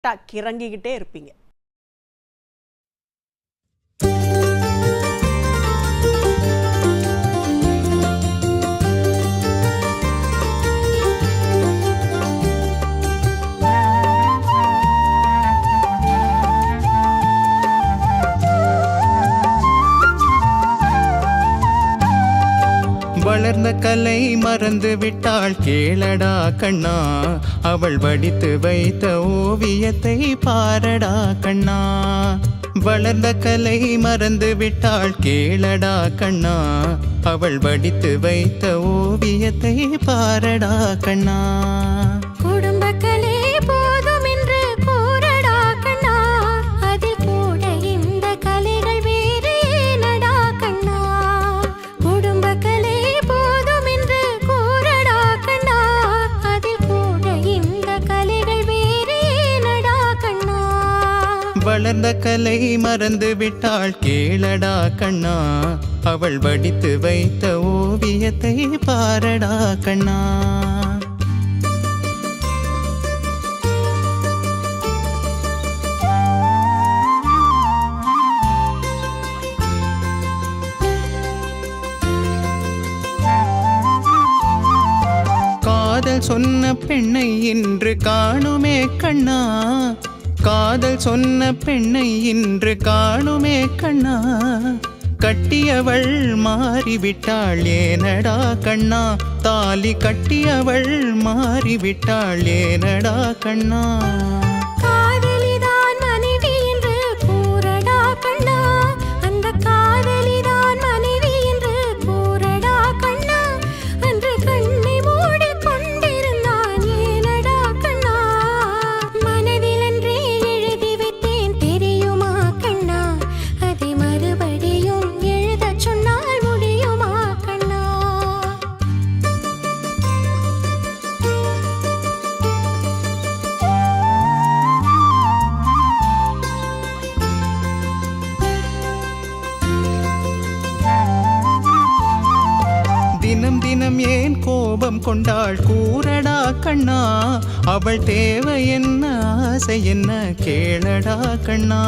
கிறங்கிக்கிட்டே இருப்பீங்க. வளர்ந்த கலை மறந்து விட்டாள் கேளடா கண்ணா, அவள் வடித்து வைத்த ஓவியத்தை பாரடா கண்ணா. வளர்ந்த கலை மறந்து விட்டாள் கேளடா கண்ணா, அவள் வடித்து வைத்த ஓவியத்தை பாரடா கண்ணா. குடும்ப கலை போதும் என்று கூறடா கண்ணா, அதில் கூட இந்த கலைகள் வேறு ஏனடா கண்ணா. குடும்ப கலை போதும் என்று கூறடா கண்ணா, அதில் கூட இந்த கலைகள் வேறு ஏனடா கண்ணா. வளர்ந்த கலை மறந்து விட்டாள் கேளடா கண்ணா, அவள் வடித்து வைத்த ஓவியத்தை பாரடா கண்ணா. காதல் சொன்ன பெண்ணை இன்று காணுமே கண்ணா, காதல் சொன்ன பெண்ணை இன்று காணுமே கண்ணா. கட்டியவள் மாறிவிட்டாள் ஏனடா கண்ணா, தாலி கட்டியவள் மாறிவிட்டாள் ஏனடா கண்ணா. காதலிதான் மனைவி என்று கூறடா கண்ணா, அந்த காதலிதான் மனைவி என்று கூறடா கண்ணா. அன்று கண்ணை மூடி கொண்டிருந்தான் ஏனடா கண்ணா. மனதில் அன்றே எழுதி வைத்தேன் தெரியுமா கண்ணா, அதை மறுபடியும் எழுதச் சொன்னால் முடியுமா கண்ணா. தினம் தினம் ஏன் கோபம் கொண்டாள் கூறடா கண்ணா, அவள் தேவை என்ன ஆசை என்ன கேளடா கண்ணா.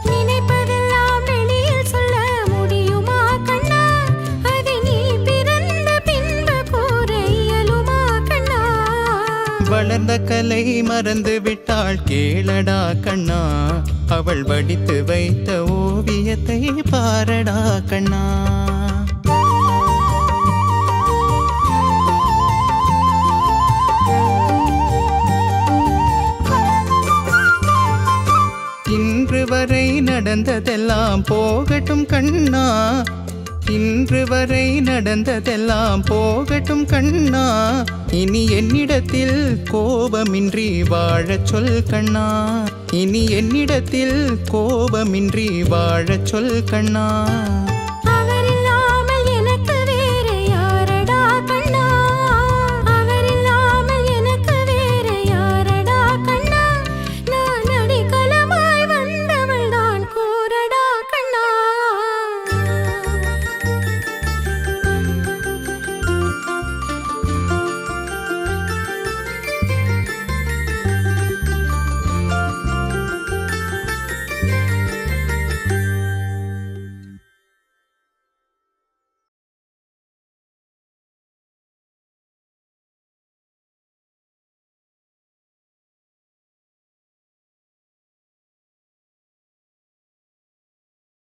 நினைப்பதெல்லாம் வெளியில் சொல்ல முடியுமா கண்ணா, அதை நீ பிறந்த பின்பு கூற இயலுமா கண்ணா. வளர்ந்த கலை மறந்து விட்டாள் கேளடா கண்ணா, அவள் வடித்து வைத்த ஓவியத்தை பாரடா கண்ணா. இன்று வரை நடந்ததெல்லாம் போகட்டும் கண்ணா, இன்று வரை நடந்ததெல்லாம் போகட்டும் கண்ணா. இனி என்னிடத்தில் கோபமின்றி வாழச் சொல் கண்ணா, இனி என்னிடத்தில் கோபமின்றி வாழச் சொல் கண்ணா.